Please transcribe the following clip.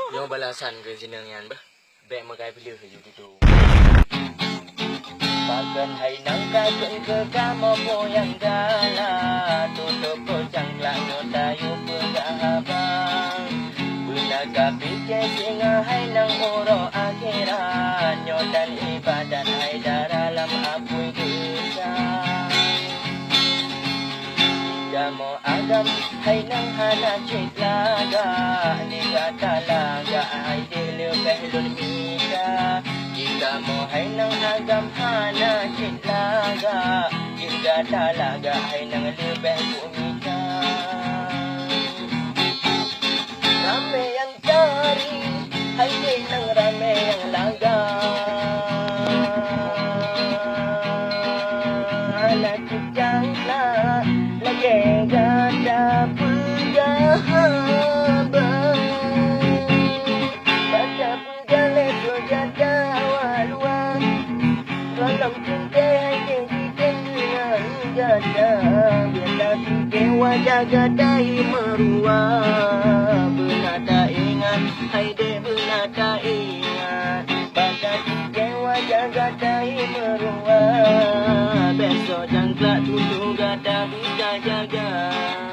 Yang balasan ke senang yan ba? Baik makai pilih ke gitu. Makan hai nang kakun ke kamu poyang gala. Tutup kocang langyo tayo pagkahabang. Bunaga pikir singa hai nang uro akhiran. Nyodan ibadat hai daralam apuy gesang. Mo agam hay nang hana chitlaga niga talaga ay diliw behlon mika Ika mo hay nang agam hana chitlaga niga talaga ay nang liwbeh kumika Rame yang cari hay di nang rame yang laga Anak kejangla gada pergahaban Baca penggale berjada waluan Dalam cintai jadikan dengan gada Bila fikir wajah gadai meruah Benada ingat, hai dek benada ingat Pada fikir wajah gadai meruah Besok jangklat tutup gada bisa jaga